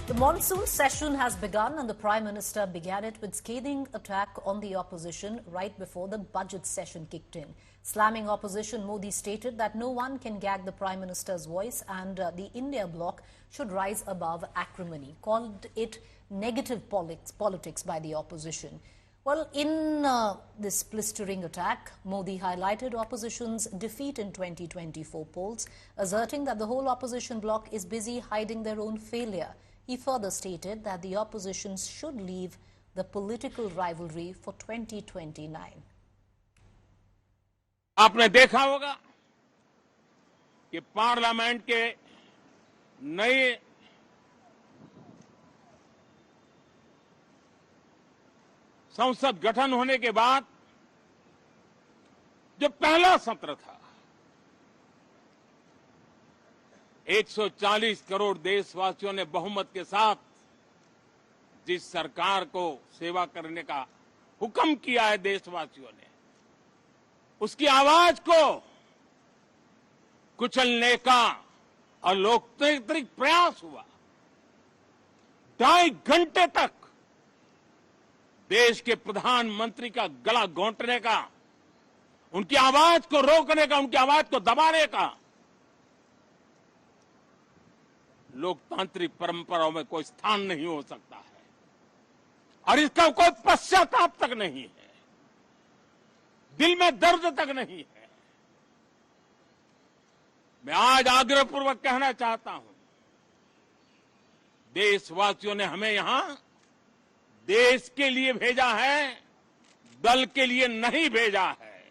The monsoon session has begun and the Prime Minister began it with scathing attack on the opposition right before the budget session kicked in. Slamming opposition, Modi stated that no one can gag the Prime Minister's voice and the India bloc should rise above acrimony. Called it negative politics by the opposition. Well, in this blistering attack, Modi highlighted opposition's defeat in 2024 polls, asserting that the whole opposition bloc is busy hiding their own failure. He further stated that the opposition should leave the political rivalry for 2029. आपने देखा होगा कि parliament के नए संसद गठन होने के बाद जो पहला सत्र था 140 करोड़ देशवासियों ने बहुमत के साथ जिस सरकार को सेवा करने का हुक्म किया है देशवासियों ने, उसकी आवाज को कुचलने का अलोकतांत्रिक प्रयास हुआ। 2.5 घंटे तक देश के प्रधानमंत्री का गला घोंटने का, उनकी आवाज को रोकने का, उनकी आवाज को दबाने का लोकतांत्रिक परंपराओं में कोई स्थान नहीं हो सकता है और इसका कोई पश्चाताप तक नहीं है, दिल में दर्द तक नहीं है। मैं आज आग्रहपूर्वक कहना चाहता हूं, देशवासियों ने हमें यहां देश के लिए भेजा है, दल के लिए नहीं भेजा है।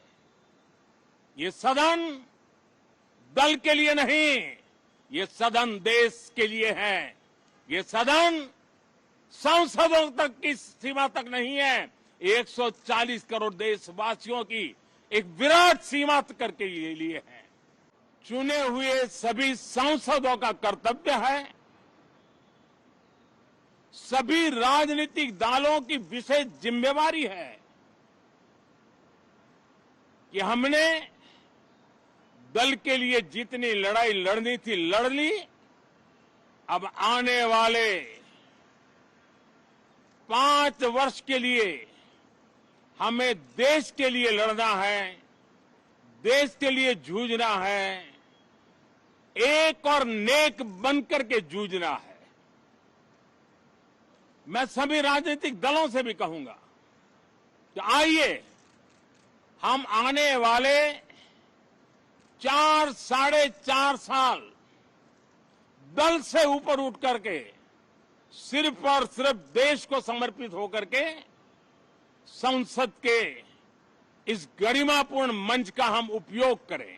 ये सदन दल के लिए नहीं, ये सदन देश के लिए है। ये सदन सांसदों तक की सीमा तक नहीं है, 140 करोड़ देशवासियों की एक विराट सीमा करके लिए है। चुने हुए सभी सांसदों का कर्तव्य है, सभी राजनीतिक दलों की विशेष जिम्मेवारी है कि हमने दल के लिए जितनी लड़ाई लड़नी थी लड़ ली। अब आने वाले 5 वर्ष के लिए हमें देश के लिए लड़ना है, देश के लिए जूझना है, एक और नेक बनकर के जूझना है। मैं सभी राजनीतिक दलों से भी कहूंगा कि आइए हम आने वाले 4 साढ़े 4 साल दल से ऊपर उठ करके सिर्फ और सिर्फ देश को समर्पित होकर के संसद के इस गरिमापूर्ण मंच का हम उपयोग करें।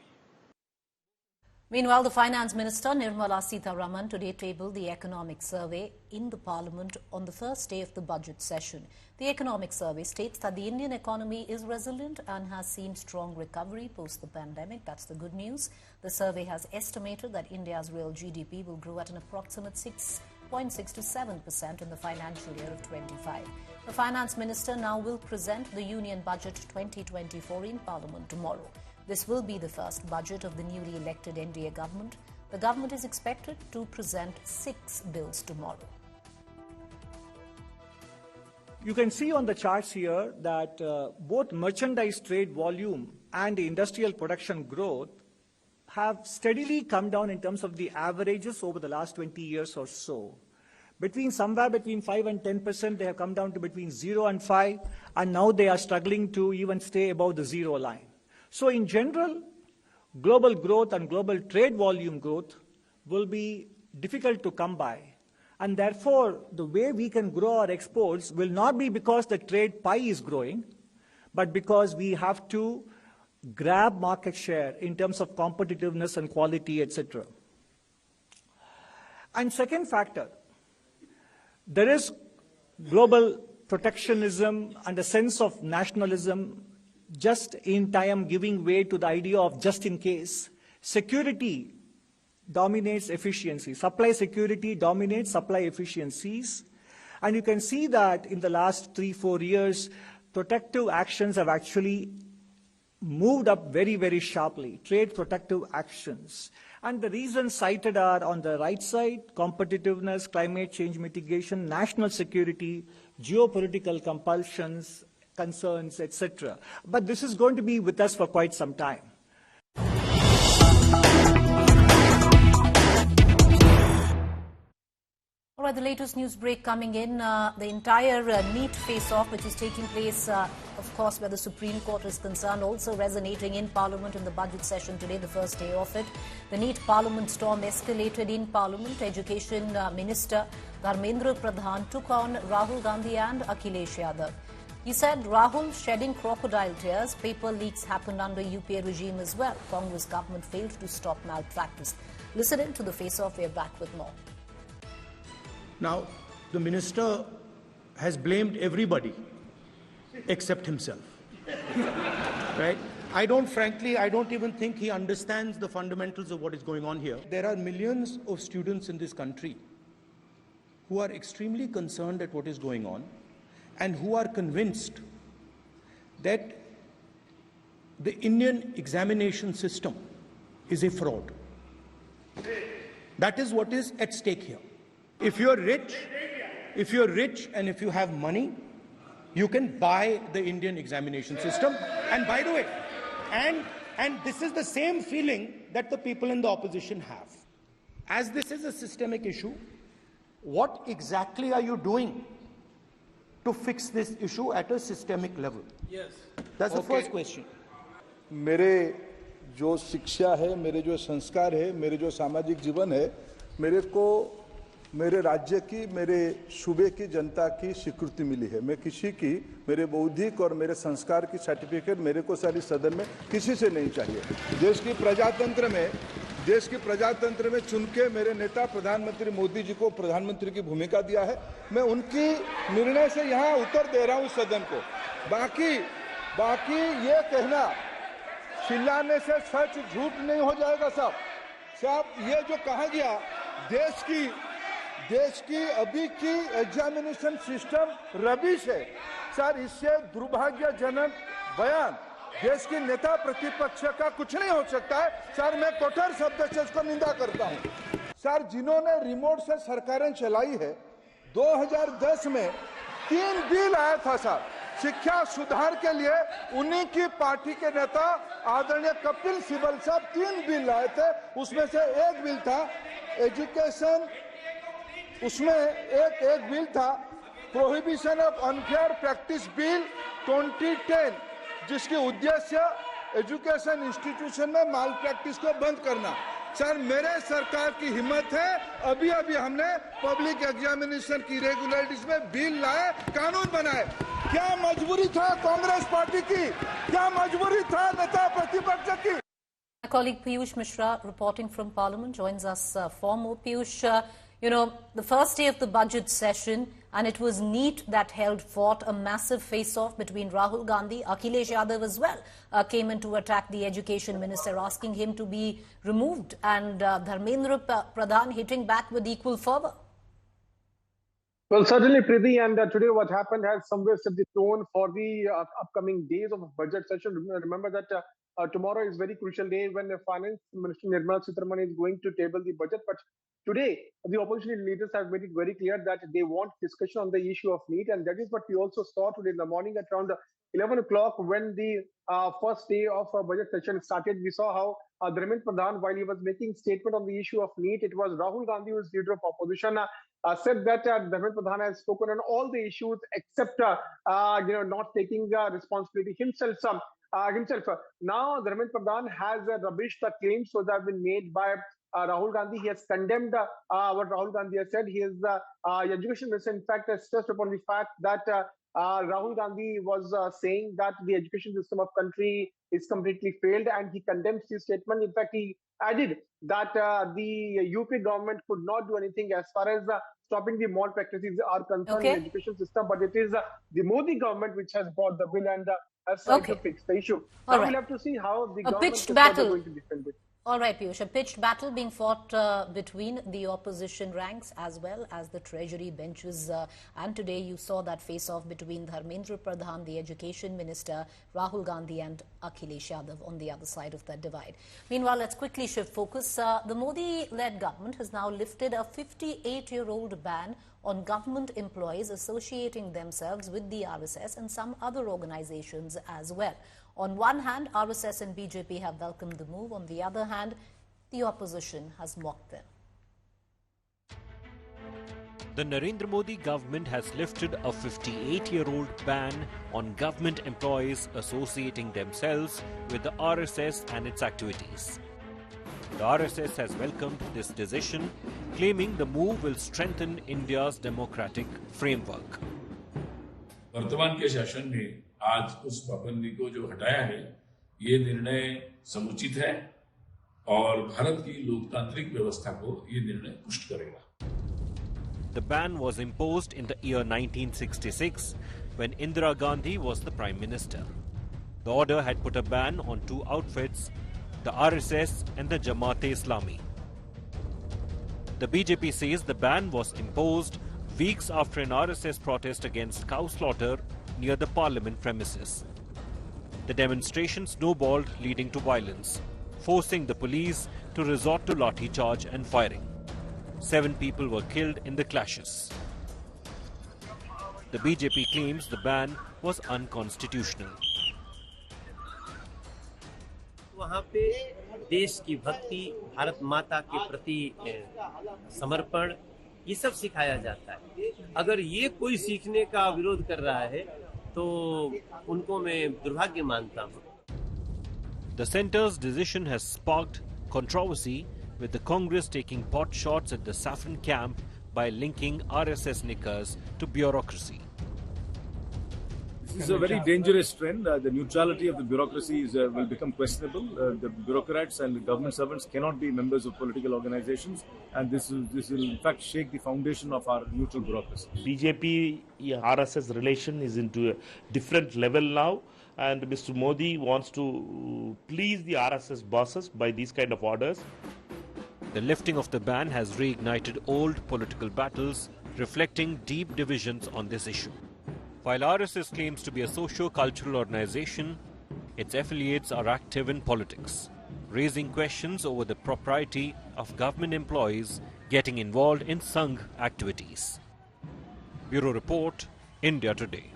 Meanwhile, the Finance Minister Nirmala Sitharaman today tabled the economic survey in the Parliament on the first day of the budget session. The economic survey states that the Indian economy is resilient and has seen strong recovery post the pandemic. That's the good news. The survey has estimated that India's real GDP will grow at an approximate 6.6 to 7% in the financial year of 25. The Finance Minister now will present the Union Budget 2024 in Parliament tomorrow. This will be the first budget of the newly elected NDA government. The government is expected to present 6 bills tomorrow. You can see on the charts here that both merchandise trade volume and the industrial production growth have steadily come down in terms of the averages over the last 20 years or so. Somewhere between 5 and 10%, they have come down to between 0 and 5, and now they are struggling to even stay above the zero line. So in general, global growth and global trade volume growth will be difficult to come by. And therefore, the way we can grow our exports will not be because the trade pie is growing, but because we have to grab market share in terms of competitiveness and quality, etc. And second factor, there is global protectionism and a sense of nationalism just in time giving way to the idea of just in case. Security dominates efficiency. Supply security dominates supply efficiencies. And you can see that in the last 3-4 years, protective actions have actually moved up very, very sharply, trade protective actions. And the reasons cited are on the right side: competitiveness, climate change mitigation, national security, geopolitical compulsions, concerns, etc. But this is going to be with us for quite some time. All right, the latest news break coming in. The entire NEET face-off, which is taking place, of course, where the Supreme Court is concerned, also resonating in Parliament in the budget session today, the first day of it. The NEET Parliament storm escalated in Parliament. Education Minister Narendra Pradhan took on Rahul Gandhi and Akhilesh Yadav. He said Rahul shedding crocodile tears. Paper leaks happened under UPA regime as well. Congress government failed to stop malpractice. Listen in to the face-off. We're back with more. Now, the minister has blamed everybody except himself, right? I don't even think he understands the fundamentals of what is going on here. There are millions of students in this country who are extremely concerned at what is going on and who are convinced that the Indian examination system is a fraud. That is what is at stake here. If you're rich and if you have money, you can buy the Indian examination system. And by the way, and this is the same feeling that the people in the opposition have. As this is a systemic issue, what exactly are you doing to fix this issue at a systemic level? Yes. That's the first question. मेरे जो शिक्षा है, मेरे जो संस्कार है, मेरे जो सामाजिक जीवन है, मेरे को मेरे राज्य की, मेरे सूबे की जनता की स्वीकृति मिली है। मैं किसी की, मेरे बौद्धिक और मेरे संस्कार की सर्टिफिकेट मेरे को सारी सदन में किसी से नहीं चाहिए। देश की प्रजातंत्र में चुन के मेरे नेता प्रधानमंत्री मोदी जी को प्रधानमंत्री की भूमिका दिया है। मैं उनकी निर्णय से यहाँ उत्तर दे रहा हूँ सदन को। बाकी ये कहना चिल्लाने से सच झूठ नहीं हो जाएगा साहब। ये जो कहा गया देश की अभी की एग्जामिनेशन सिस्टम रबिश है सर। इससे दुर्भाग्यजनक बयान देश की नेता प्रतिपक्ष का कुछ नहीं हो सकता है सर। मैं कठोर शब्द से इसको निंदा करता हूं सर। जिन्होंने रिमोट से सरकारें चलाई है, 2010 में 3 बिल आया था सर शिक्षा सुधार के लिए। उन्हीं की पार्टी के नेता आदरणीय कपिल सिब्बल साहब 3 बिल लाए थे। उसमें से एक बिल था एजुकेशन, उसमें एक बिल था prohibition of unfair practice bill 2010, जिसकी उद्देश्य एजुकेशन इंस्टीट्यूशन में माल प्रैक्टिस को बंद करना। सर मेरे सरकार की हिम्मत है, अभी हमने पब्लिक एग्जामिनेशन की रेगुलरिटीज में बिल लाए, कानून बनाए। क्या मजबूरी था कांग्रेस पार्टी की? क्या मजबूरी था नेता प्रतिपक्ष की? My colleague Piyush Mishra, reporting from Parliament, joins us for more. Piyush, the first day of the budget session, and it was NEET that held forth. A massive face-off between Rahul Gandhi, Akhilesh Yadav as well, came in to attack the education minister, asking him to be removed, and Narendra Pradhan hitting back with equal fervour. Well, certainly, Preeti, and today what happened has somewhere set the tone for the upcoming days of budget session. Remember that tomorrow is very crucial day when the Finance Minister Nirmala Sitharaman is going to table the budget. But today, the opposition leaders have made it very clear that they want discussion on the issue of NEET, and that is what we also saw today in the morning at around 11 o'clock when the first day of budget session started. We saw how Narendra Pradhan, while he was making statement on the issue of NEET, it was Rahul Gandhi, who is leader of opposition, said that Narendra Pradhan has spoken on all the issues except not taking responsibility himself. Now, Narendra Pradhan has rubbished the claims that have been made by Rahul Gandhi. He has condemned what Rahul Gandhi has said. He is the education minister, in fact, has stressed upon the fact that Rahul Gandhi was saying that the education system of country is completely failed, and he condemns his statement. In fact, he added that the UP government could not do anything as far as stopping the mal practices are concerned in the education system, but it is the Modi government which has brought the bill and has tried to fix the issue. Now we'll have to see how the government is going to defend it. All right, Piyush, a pitched battle being fought between the opposition ranks as well as the treasury benches. And today you saw that face-off between Dharmendra Pradhan, the education minister, Rahul Gandhi and Akhilesh Yadav on the other side of that divide. Meanwhile, let's quickly shift focus. The Modi-led government has now lifted a 58-year-old ban on government employees associating themselves with the RSS and some other organizations as well. On one hand, RSS and BJP have welcomed the move. On the other hand, the opposition has mocked them. The Narendra Modi government has lifted a 58-year-old ban on government employees associating themselves with the RSS and its activities. The RSS has welcomed this decision, claiming the move will strengthen India's democratic framework. वर्तमान के शासन ने आज उस पाबंदी को जो हटाया है, ये निर्णय समुचित है और भारत की लोकतांत्रिक व्यवस्था को ये निर्णय पुष्ट करेगा. The ban was imposed in the year 1966 when Indira Gandhi was the Prime Minister. The order had put a ban on two outfits, the RSS and the Jamaat-e-Islami. The BJP says the ban was imposed weeks after an RSS protest against cow slaughter near the parliament premises. The demonstration snowballed, leading to violence, forcing the police to resort to lathi charge and firing. 7 people were killed in the clashes. The BJP claims the ban was unconstitutional. वहाँ पे देश की भक्ति, भारत माता के प्रति समर्पण, ये सब सिखाया जाता है. अगर ये कोई सीखने का विरोध कर रहा है तो उनको मैं दुर्भाग्य मानता हूँ. The centre's decision has sparked controversy, with the Congress taking pot shots at the saffron camp by linking RSS knickers to bureaucracy. This is a very dangerous trend. The neutrality of the bureaucracy will become questionable. The bureaucrats and the government servants cannot be members of political organizations, and this will in fact shake the foundation of our neutral bureaucracy. BJP RSS relation is into a different level now, and Mr. Modi wants to please the RSS bosses by these kind of orders. The lifting of the ban has reignited old political battles, reflecting deep divisions on this issue. While RSS claims to be a socio-cultural organization, its affiliates are active in politics, raising questions over the propriety of government employees getting involved in Sangh activities. Bureau Report, India Today.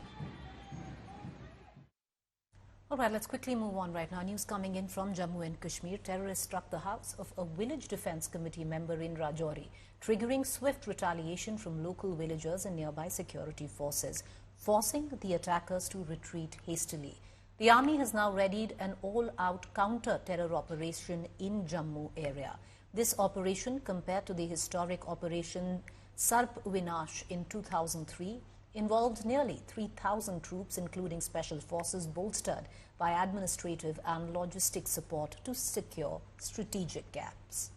All right, let's quickly move on right now. News coming in from Jammu and Kashmir. Terrorists struck the house of a village defense committee member in Rajouri, triggering swift retaliation from local villagers and nearby security forces, forcing the attackers to retreat hastily. The army has now readied an all-out counter-terror operation in Jammu area. This operation, compared to the historic Operation Sarp Vinash in 2003, involved nearly 3,000 troops, including special forces, bolstered by administrative and logistic support to secure strategic gaps.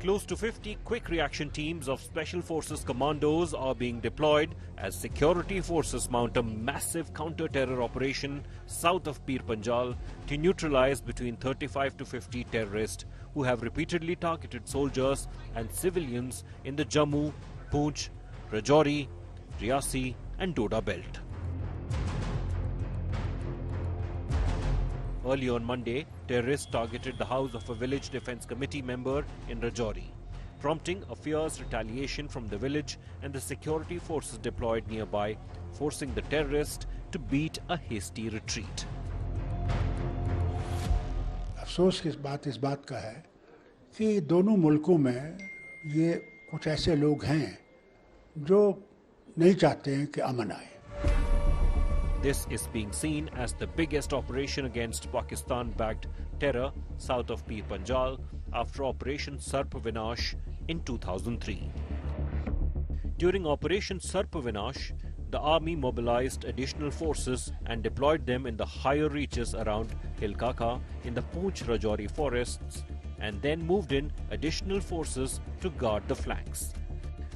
Close to 50 quick reaction teams of Special Forces commandos are being deployed as security forces mount a massive counter-terror operation south of Pir Panjal to neutralize between 35 to 50 terrorists who have repeatedly targeted soldiers and civilians in the Jammu, Poonch, Rajouri, Riyasi and Doda belt. Early on Monday, terrorists targeted the house of a village defense committee member in Rajouri, prompting a fierce retaliation from the village and the security forces deployed nearby, forcing the terrorists to beat a hasty retreat. अफसोस की बात इस बात का है कि दोनों मुल्कों में ये कुछ ऐसे लोग हैं जो नहीं चाहते हैं कि अमन आए. This is being seen as the biggest operation against Pakistan-backed terror south of Pir Panjal after Operation Sarp Vinash in 2003. During Operation Sarp Vinash, the army mobilized additional forces and deployed them in the higher reaches around Hilkaka in the Poonch Rajouri forests, and then moved in additional forces to guard the flanks.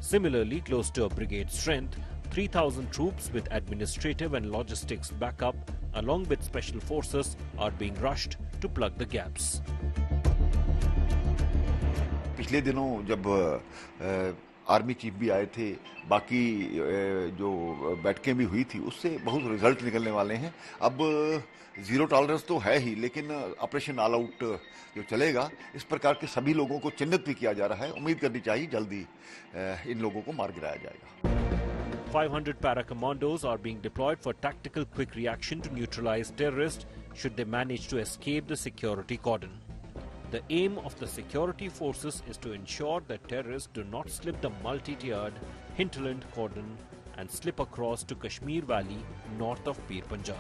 Similarly, close to a brigade strength, 3,000 troops with administrative and logistics backup along with special forces, are being rushed to plug the gaps. पिछले दिनों जब army chief भी आए थे, बाकी जो बैठकें भी हुई थी, उससे बहुत रिजल्ट निकलने वाले हैं। अब जीरो टॉलरेंस तो है ही, लेकिन ऑपरेशन ऑल आउट जो चलेगा, इस प्रकार के सभी लोगों को चिन्हित भी किया जा रहा है। उम्मीद करनी चाहिए जल्दी इन लोगों को मार गिराया जाएगा। 500 para-commandos are being deployed for tactical quick reaction to neutralize terrorists should they manage to escape the security cordon. The aim of the security forces is to ensure that terrorists do not slip the multi-tiered hinterland cordon and slip across to Kashmir Valley north of Pir Panjal.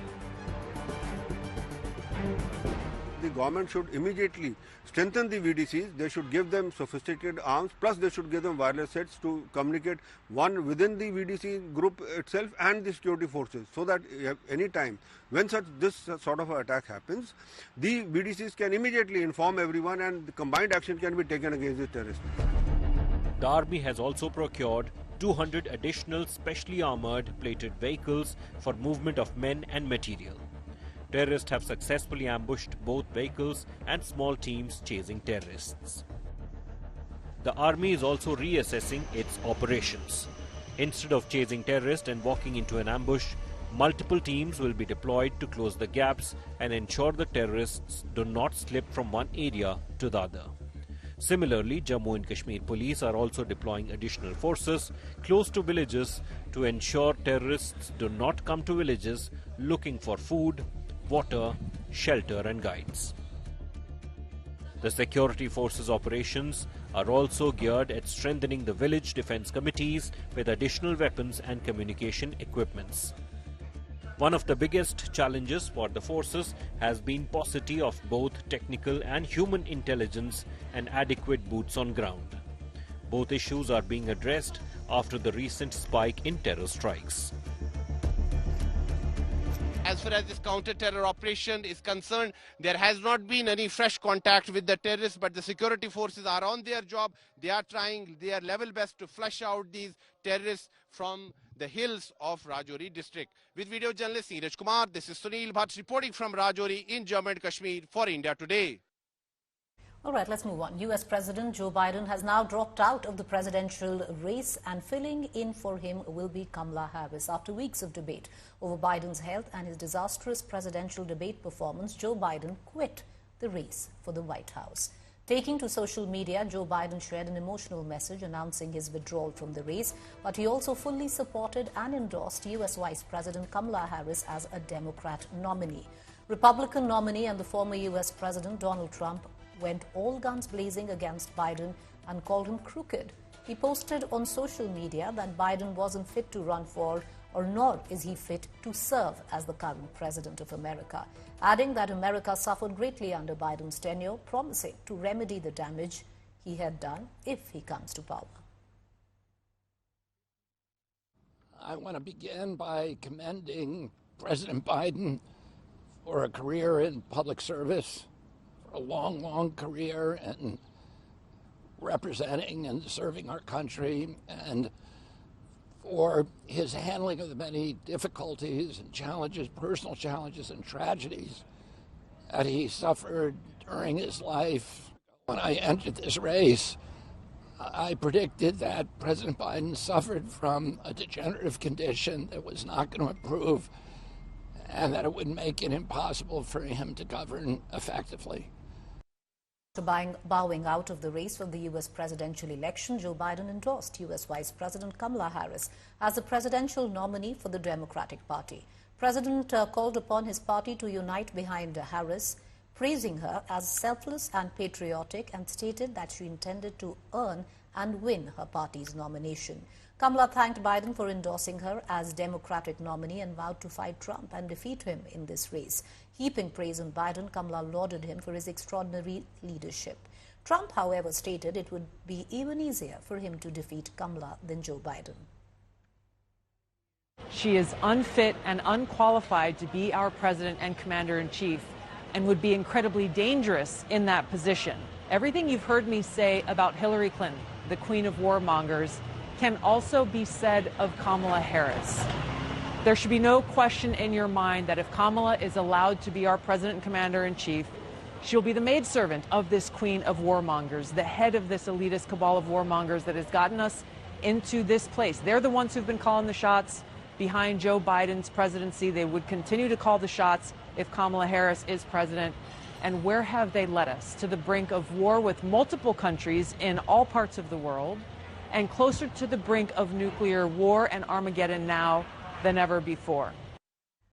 The government should immediately strengthen the VDCs. They should give them sophisticated arms, plus they should give them wireless sets to communicate one within the VDC group itself and the security forces, so that any time when this sort of attack happens, the VDCs can immediately inform everyone and the combined action can be taken against the terrorists. The army has also procured 200 additional specially armoured plated vehicles for movement of men and material. Terrorists have successfully ambushed both vehicles and small teams chasing terrorists. The army is also reassessing its operations. Instead of chasing terrorists and walking into an ambush, multiple teams will be deployed to close the gaps and ensure the terrorists do not slip from one area to the other. Similarly, Jammu and Kashmir police are also deploying additional forces close to villages to ensure terrorists do not come to villages looking for food, water, shelter and guides. The security forces operations are also geared at strengthening the village defence committees with additional weapons and communication equipments. One of the biggest challenges for the forces has been paucity of both technical and human intelligence and adequate boots on ground. Both issues are being addressed after the recent spike in terror strikes. As far as this counter-terror operation is concerned, there has not been any fresh contact with the terrorists, but the security forces are on their job. They are trying their level best to flush out these terrorists from the hills of Rajouri district. With video journalist Neeraj Kumar, this is Sunil Bhatt reporting from Rajouri in Jammu and Kashmir for India Today. All right, let's move on. U.S. President Joe Biden has now dropped out of the presidential race, and filling in for him will be Kamala Harris. After weeks of debate over Biden's health and his disastrous presidential debate performance, Joe Biden quit the race for the White House. Taking to social media, Joe Biden shared an emotional message announcing his withdrawal from the race, but he also fully supported and endorsed U.S. Vice President Kamala Harris as a Democrat nominee. Republican nominee and the former U.S. President Donald Trump went all guns blazing against Biden and called him crooked. He posted on social media that Biden wasn't fit to run for, or nor is he fit to serve as the current president of America, adding that America suffered greatly under Biden's tenure, promising to remedy the damage he had done if he comes to power. I want to begin by commending President Biden for a career in public service, a long, long career in representing and serving our country, and for his handling of the many difficulties and challenges, personal challenges and tragedies that he suffered during his life. When I entered this race, I predicted that President Biden suffered from a degenerative condition that was not going to improve and that it would make it impossible for him to govern effectively. After bowing out of the race for the U.S. presidential election, Joe Biden endorsed U.S. Vice President Kamala Harris as the presidential nominee for the Democratic Party. President called upon his party to unite behind Harris, praising her as selfless and patriotic, and stated that she intended to earn and win her party's nomination. Kamala thanked Biden for endorsing her as Democratic nominee and vowed to fight Trump and defeat him in this race. Heaping praise on Biden, Kamala lauded him for his extraordinary leadership. Trump, however, stated it would be even easier for him to defeat Kamala than Joe Biden. She is unfit and unqualified to be our president and commander-in-chief, and would be incredibly dangerous in that position. Everything you've heard me say about Hillary Clinton, the queen of warmongers, can also be said of Kamala Harris. There should be no question in your mind that if Kamala is allowed to be our president and commander-in-chief, she'll be the maidservant of this queen of warmongers, the head of this elitist cabal of warmongers that has gotten us into this place. They're the ones who've been calling the shots behind Joe Biden's presidency. They would continue to call the shots if Kamala Harris is president. And where have they led us? To the brink of war with multiple countries in all parts of the world, and closer to the brink of nuclear war and Armageddon now than ever before.